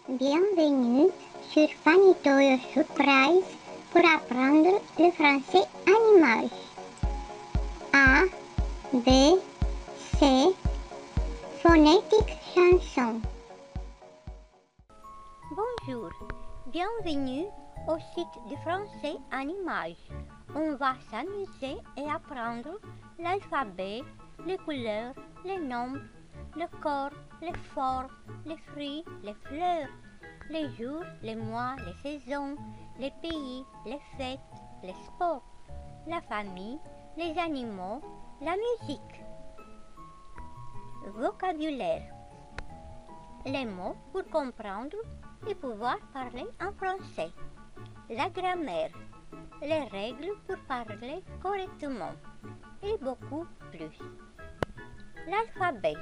Bienvenue sur Panitoyo Surprise pour apprendre le français en images. A, B, C, phonétique chanson. Bonjour, bienvenue au site du français en images. On va s'amuser et apprendre l'alphabet, les couleurs, les nombres, le corps, les formes, les fruits, les fleurs, les jours, les mois, les saisons, les pays, les fêtes, les sports, la famille, les animaux, la musique. Vocabulaire. Les mots pour comprendre et pouvoir parler en français. La grammaire. Les règles pour parler correctement. Et beaucoup plus. L'alphabet.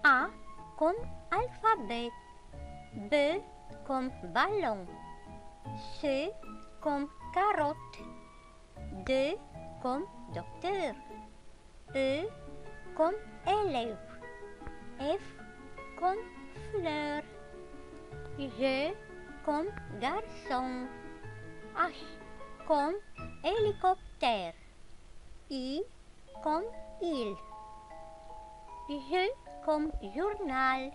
A comme alphabet. B comme ballon. C comme carotte. D comme docteur. E comme élève. F comme fleur. G comme garçon. H comme hélicoptère. I comme île. J comme journal.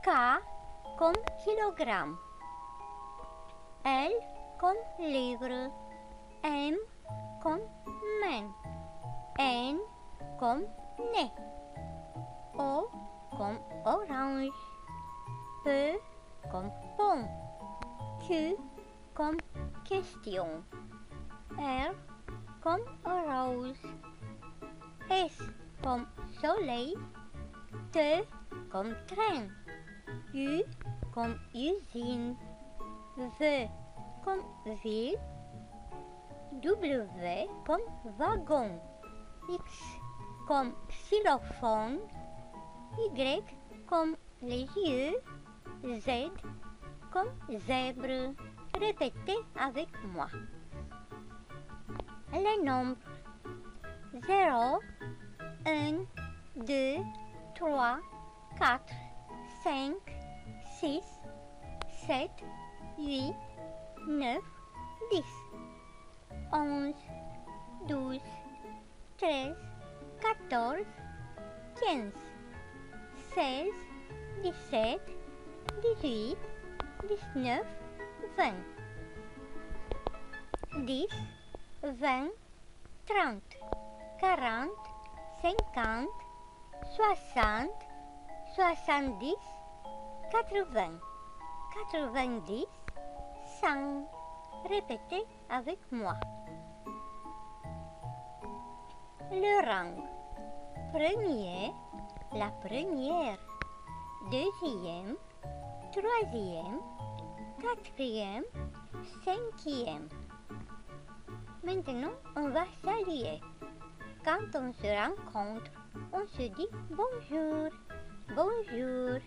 K comme kilogramme. L comme livre. M comme main. N comme nez. O comme orange. P comme pomme. Q comme question. R comme rose. S comme soleil. T comme train. U comme usine. V comme ville. W comme wagon. X comme xylophone. Y comme les yeux. Z comme zèbre. Répétez avec moi. Les nombres 0, 1, 2, 3, 4, 5, 6, 7, 8, 9, 10, 11, 12, 13, 14, 15, 16, 17, 18, 19, 20, 10, 20, 30, 40, 50, 60, 70, 80, 90, 100. Répétez avec moi. Le rang. Premier, la première. Deuxième, troisième, quatrième, cinquième. Maintenant, on va saluer. Quand on se rencontre, on se dit bonjour, bonjour.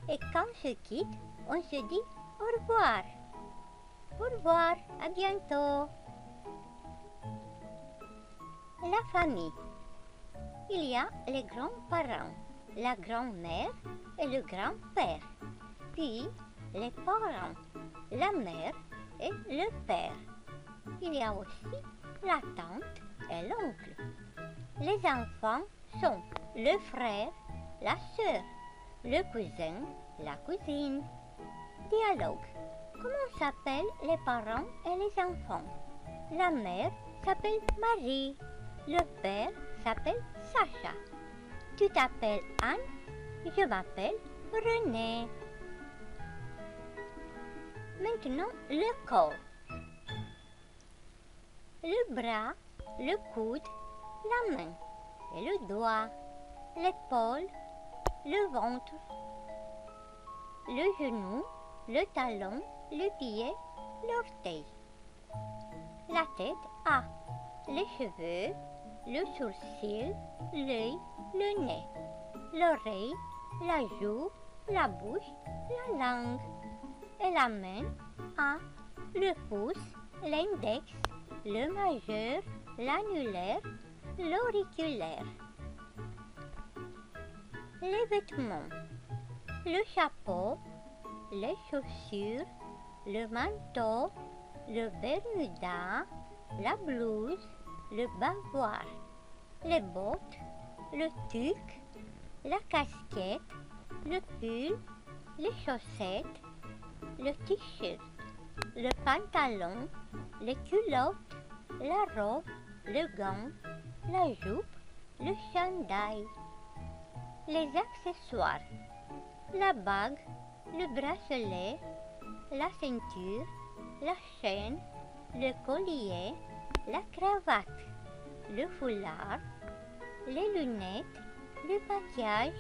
Et quand on se quitte, on se dit au revoir. Au revoir, à bientôt. La famille. Il y a les grands-parents, la grand-mère et le grand-père. Puis les parents, la mère et le père. Il y a aussi la tante et l'oncle. Les enfants sont le frère, la sœur, le cousin, la cousine. Dialogue. Comment s'appellent les parents et les enfants? La mère s'appelle Marie. Le père s'appelle Sacha. Tu t'appelles Anne? Je m'appelle René. Maintenant, le corps. Le bras, le coude, la main et le doigt, l'épaule, le ventre, le genou, le talon, le pied, l'orteil. La tête a les cheveux, le sourcil, l'œil, le nez, l'oreille, la joue, la bouche, la langue. Et la main a le pouce, l'index, le majeur, l'annulaire, l'auriculaire. Les vêtements. le chapeau, les chaussures, le manteau, le bermuda, la blouse, le bavoir, les bottes, le tuque, la casquette, le pull, les chaussettes, le t-shirt, le pantalon, les culottes, la robe, le gant, la jupe, le chandail, les accessoires, la bague, le bracelet, la ceinture, la chaîne, le collier, la cravate, le foulard, les lunettes, le maquillage,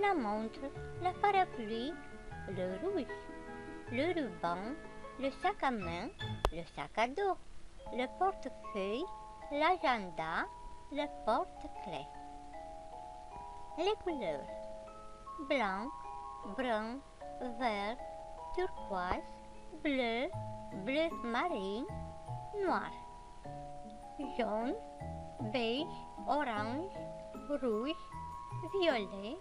la montre, la parapluie, le rouge, le ruban, le sac à main, le sac à dos, le portefeuille, l'agenda, le porte-clés. Les couleurs: blanc, brun, vert, turquoise, bleu, bleu marine, noir, jaune, beige, orange, rouge, violet,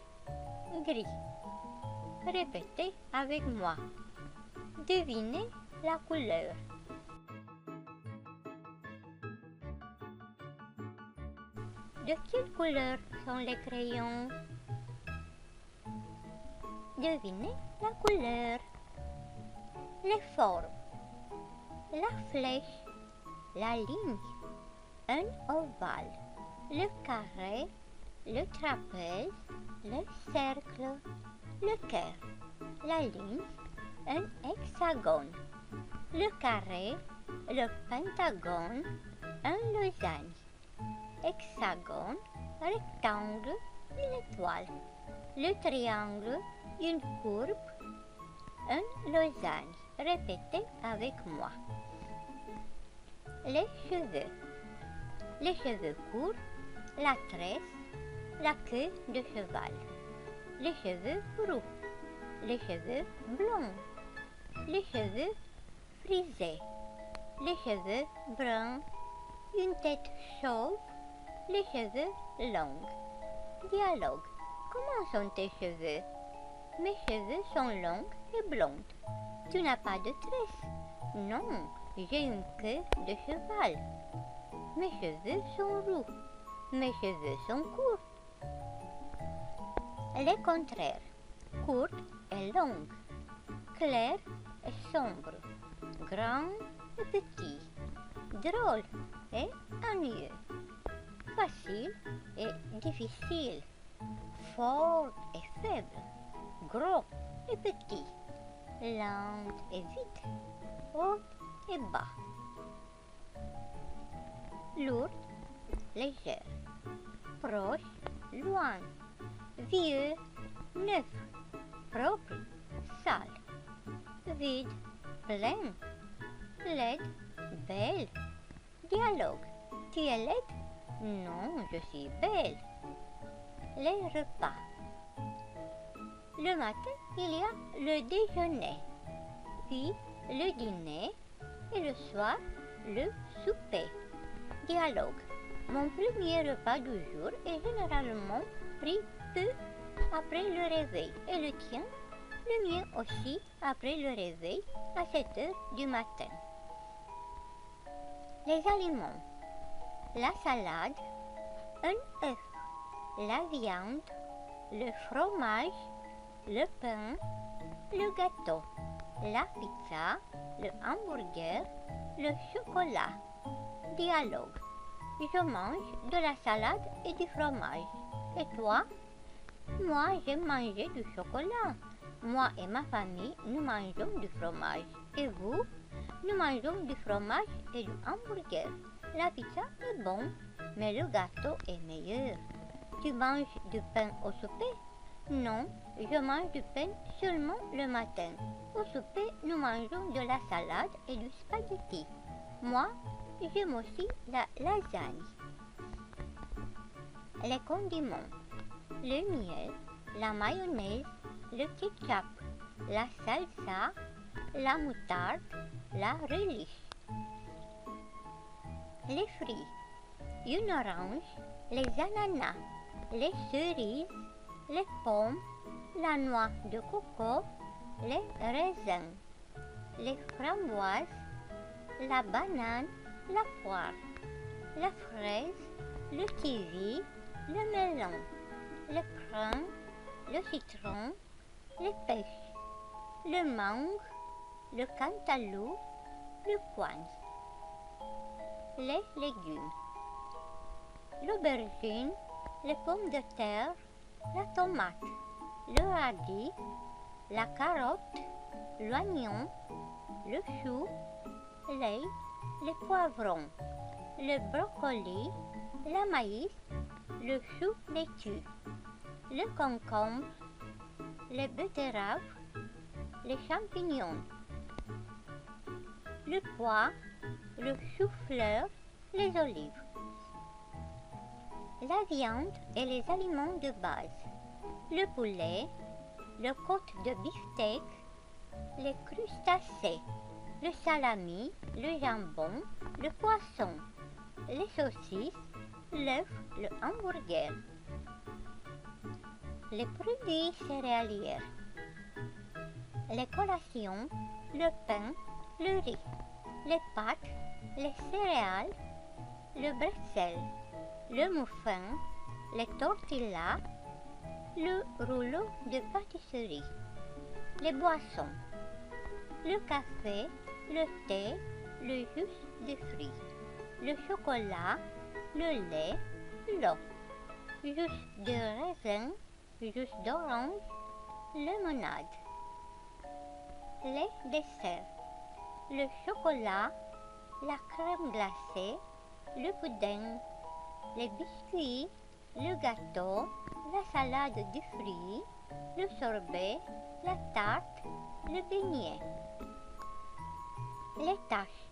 gris. Répétez avec moi. Devinez la couleur. De quelle couleur sont les crayons? Devinez la couleur. Les formes: la flèche, la ligne, un ovale, le carré, le trapèze, le cercle, le cœur, la ligne, un hexagone, le carré, le pentagone, un losange, hexagone, rectangle, une étoile, le triangle, une courbe, un losange. Répétez avec moi. Les cheveux courts, la tresse, la queue de cheval, les cheveux roux, les cheveux blonds, les cheveux frisés, les cheveux bruns, une tête chauve, les cheveux longs. Dialogue: comment sont tes cheveux? Mes cheveux sont longs et blonds. Tu n'as pas de tresse? Non, j'ai une queue de cheval. Mes cheveux sont roux. Mes cheveux sont courts. Les contraires: courte et longue, clair et sombre, grand et petit, drôle et ennuyeux, facile et difficile, fort et faible, gros et petit, lente et vite, haut et bas, lourde, légère, proche, loin, vieux, neuf, propre, sale, vide, plein, laide, belle. Dialogue: tu es laide? Non, je suis belle. Les repas: le matin, il y a le déjeuner, puis le dîner et le soir, le souper. Dialogue: mon premier repas du jour est généralement pris peu après le réveil et le tien? Le mien aussi après le réveil à 7 heures du matin. Les aliments: la salade, un œuf, la viande, le fromage, le pain, le gâteau, la pizza, le hamburger, le chocolat. Dialogue: je mange de la salade et du fromage. Et toi? Moi, j'aime manger du chocolat. Moi et ma famille, nous mangeons du fromage. Et vous? Nous mangeons du fromage et du hamburger. La pizza est bonne, mais le gâteau est meilleur. Tu manges du pain au souper? Non, je mange du pain seulement le matin. Au souper, nous mangeons de la salade et du spaghetti. Moi, j'aime aussi la lasagne. Les condiments: le miel, la mayonnaise, le ketchup, la salsa, la moutarde, la relish. Les fruits: une orange, les ananas, les cerises, les pommes, la noix de coco, les raisins, les framboises, la banane, la poire, la fraise, le kiwi, le melon, le prune, le citron, les pêches, le mangue, le cantaloupe, le coin, les légumes, l'aubergine, les pommes de terre, la tomate, le radis, la carotte, l'oignon, le chou, l'ail, les poivrons, le brocoli, la maïs, le chou laitue, le concombre, les betteraves, les champignons, le pois, le chou-fleur, les olives. La viande et les aliments de base, le poulet, le côte de beefsteak, les crustacés, le salami, le jambon, le poisson, les saucisses, l'œuf, le hamburger. Les produits céréaliers, les collations, le pain, le riz, les pâtes, les céréales, le bretzel, le muffin, les tortillas, le rouleau de pâtisserie, les boissons, le café, le thé, le jus de fruits, le chocolat, le lait, l'eau, jus de raisin, jus d'orange, limonade. Les desserts, le chocolat, la crème glacée, le pudding, les biscuits, le gâteau, la salade de fruits, le sorbet, la tarte, le beignet. Les tâches.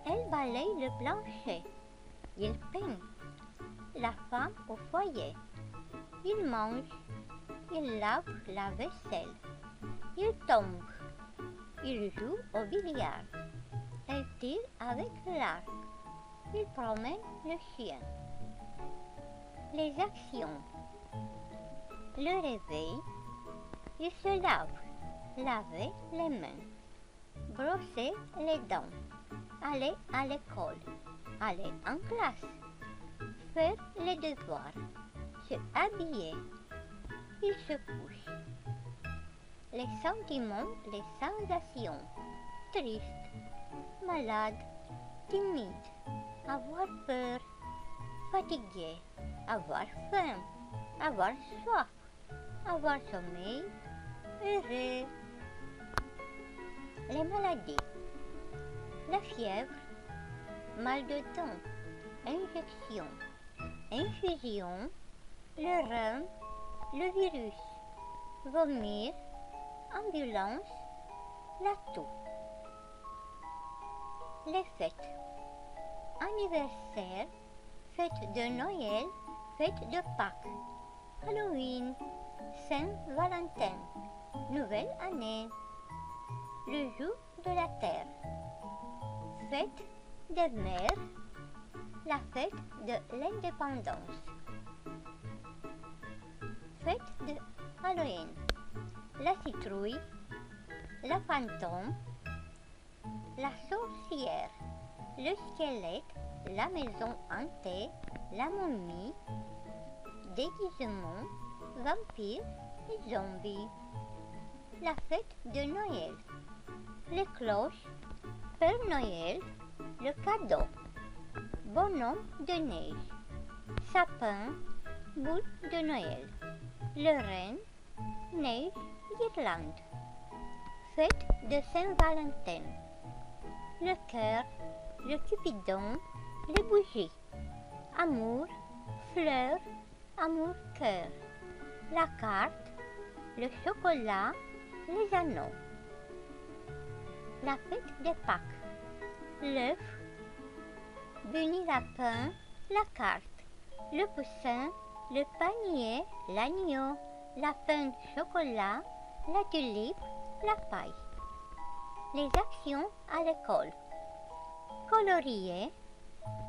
Elle balaye le plancher. Il peint. La femme au foyer. Il mange. Il lave la vaisselle. Il tombe. Il joue au billard. Elle tire avec l'arc. Il promène le chien. Les actions. Le réveil. Il se lave. Laver les mains. Brosser les dents. Aller à l'école. Aller en classe. Faire les devoirs. Se habiller. Il se couche. Les sentiments, les sensations. Triste, malade, timide, avoir peur, fatigué, avoir faim, avoir soif, avoir sommeil, heureux. Les maladies. La fièvre, mal de dents, injection, infusion, le rhume, le virus, vomir, ambulance, la toux. Les fêtes. Anniversaire, fête de Noël, fête de Pâques, Halloween, Saint-Valentin, Nouvelle Année, le jour de la Terre, fête des mères, la fête de l'indépendance, fête de Halloween, la citrouille, la fantôme, la sorcière, le squelette, la maison hantée, la momie, déguisement, vampire et zombies. La fête de Noël, les cloches, Père Noël, le cadeau, bonhomme de neige, sapin, boule de Noël, le renne, neige, guirlande. Fête de Saint-Valentin, le cœur, le cupidon, les bougies, amour, fleurs, amour-cœur, la carte, le chocolat, les anneaux. La fête des Pâques, l'œuf, bunny lapin, la carte, le poussin, le panier, l'agneau, la fin chocolat, la tulipe, la paille. Les actions à l'école. Colorier,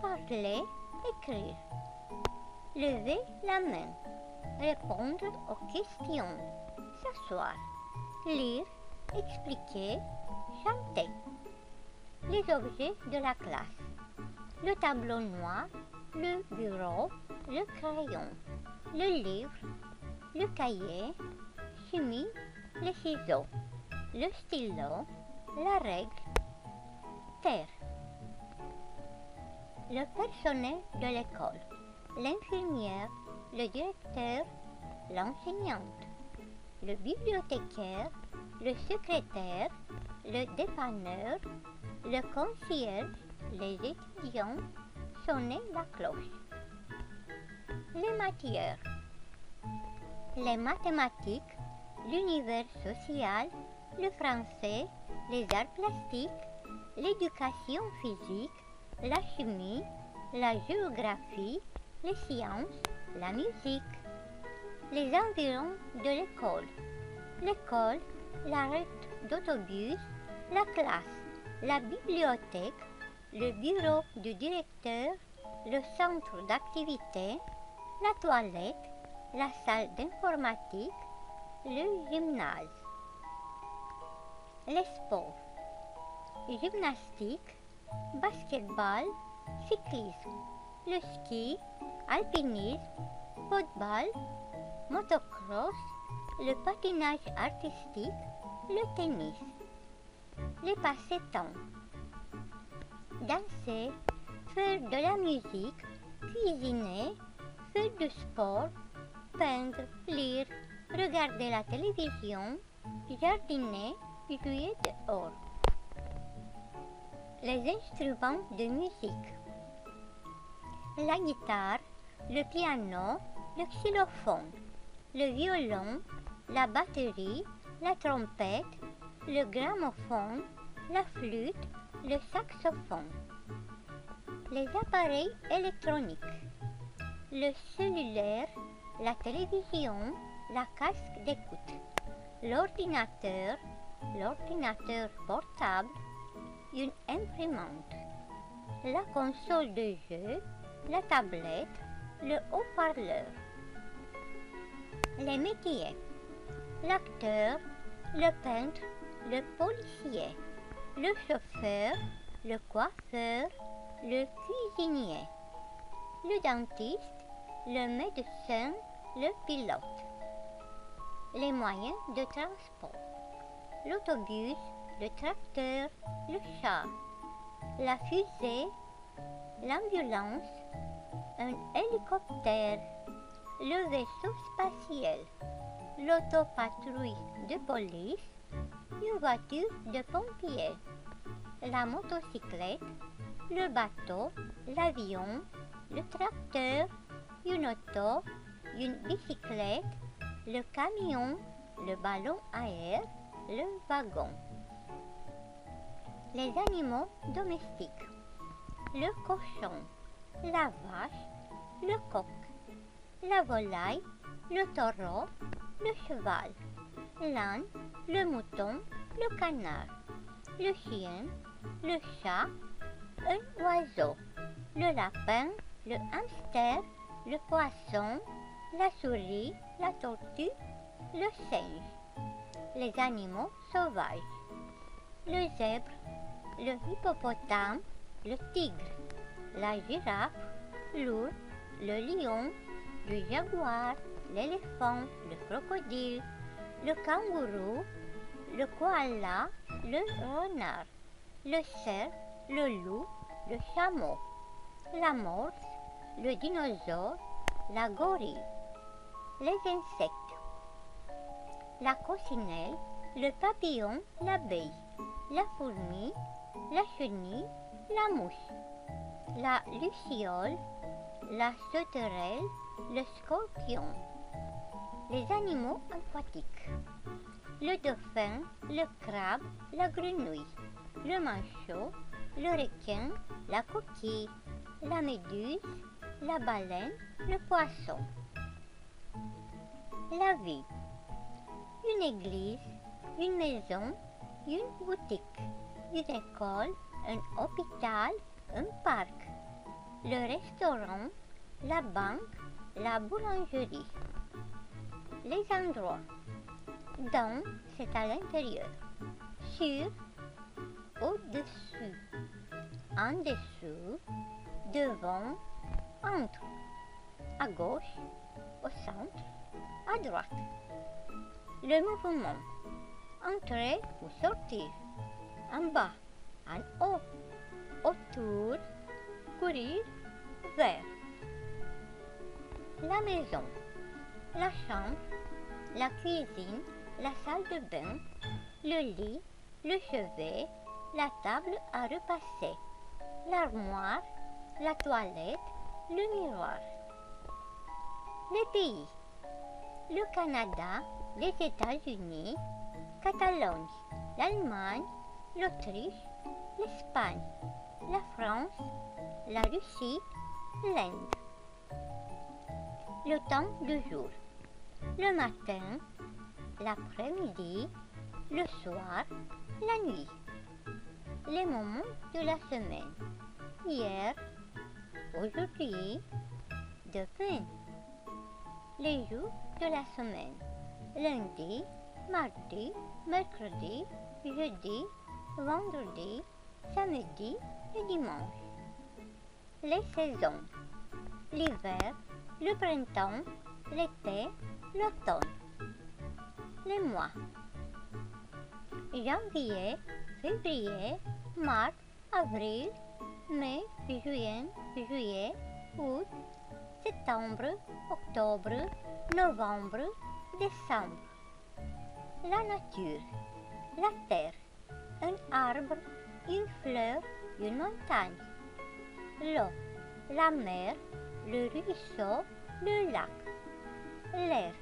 parler, écrire. Lever la main. répondre aux questions, s'asseoir, lire, expliquer, chanter. Les objets de la classe. Le tableau noir, le bureau, le crayon, le livre, le cahier, chimie, les ciseaux, le stylo, la règle, terre. Le personnel de l'école, l'infirmière, le directeur, l'enseignante, le bibliothécaire, le secrétaire, le dépanneur, le concierge, les étudiants, sonner la cloche. Les matières. Les mathématiques, l'univers social, le français, les arts plastiques, l'éducation physique, la chimie, la géographie, les sciences, la musique. Les environs de l'école. L'école, l'arrêt d'autobus, la classe, la bibliothèque, le bureau du directeur, le centre d'activité, la toilette, la salle d'informatique, le gymnase. Les sports. Gymnastique, basketball, cyclisme, le ski, alpinisme, football, motocross, le patinage artistique, le tennis. Les passe-temps. Danser, faire de la musique, cuisiner, faire du sport, peindre, lire, regarder la télévision, jardiner, jouer dehors. Les instruments de musique. La guitare, le piano, le xylophone, le violon, la batterie, la trompette, le gramophone, la flûte, le saxophone. Les appareils électroniques. Le cellulaire, la télévision, la casque d'écoute, l'ordinateur portable, une imprimante, la console de jeu, la tablette, le haut-parleur. Les métiers. L'acteur, le peintre, le policier, le chauffeur, le coiffeur, le cuisinier, le dentiste, le médecin, le pilote. Les moyens de transport. L'autobus, le tracteur, le char, la fusée, l'ambulance, un hélicoptère, le vaisseau spatial, l'autopatrouille de police, une voiture de pompiers, la motocyclette, le bateau, l'avion, le tracteur, une auto, une bicyclette, le camion, le ballon à air, le wagon. Les animaux domestiques. Le cochon, la vache, le coq, la volaille, le taureau, le cheval, l'âne, le mouton, le canard, le chien, le chat, un oiseau, le lapin, le hamster, le poisson, la souris, la tortue, le singe. Les animaux sauvages. Le zèbre, le hippopotame, le tigre, la girafe, l'ours, le lion, le jaguar, l'éléphant, le crocodile, le kangourou, le koala, le renard, le cerf, le loup, le chameau, la morse, le dinosaure, la gorille. Les insectes. La coccinelle, le papillon, l'abeille, la fourmi, la chenille, la mouche, la luciole, la sauterelle, le scorpion. Les animaux aquatiques. Le dauphin, le crabe, la grenouille, le manchot, le requin, la coquille, la méduse, la baleine, le poisson. La vie. Une église, une maison, une boutique, une école, un hôpital, un parc, le restaurant, la banque, la boulangerie. Les endroits. Dans, c'est à l'intérieur. Sur, au-dessus. En dessous, devant, entre. À gauche, au centre, à droite. Le mouvement. Entrer ou sortir. En bas, en haut, autour, courir, vers. La maison. La chambre, la cuisine, la salle de bain, le lit, le chevet, la table à repasser, l'armoire, la toilette, le miroir. Les pays. Le Canada, les États-Unis, Catalogne, l'Allemagne, l'Autriche, l'Espagne, la France, la Russie, l'Inde. Le temps du jour. Le matin, l'après-midi, le soir, la nuit. Les moments de la semaine. Hier, aujourd'hui, demain. Les jours de la semaine. Lundi, mardi, mercredi, jeudi, vendredi, samedi et dimanche. Les saisons. L'hiver, le printemps, l'été, l'automne. Les mois. Janvier, février, mars, avril, mai, juin, juillet, août, septembre, octobre, novembre, décembre. La nature. La terre. Un arbre, une fleur, une montagne. L'eau. La mer, le ruisseau, le lac. L'air.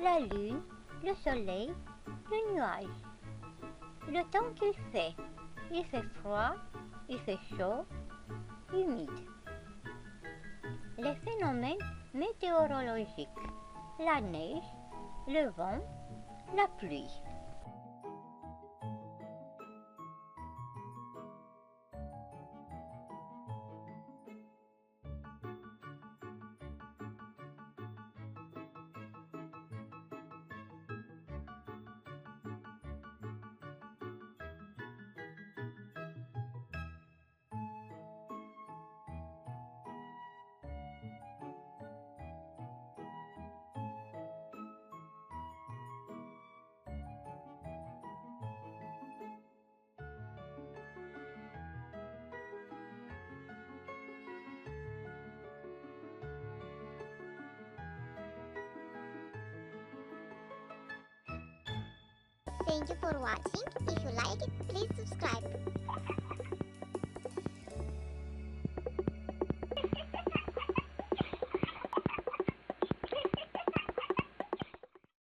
La lune, le soleil, le nuage. Le temps qu'il fait. Il fait froid, il fait chaud, humide. Les phénomènes météorologiques. La neige, le vent, la pluie. Thank you for watching. If you like it, please subscribe.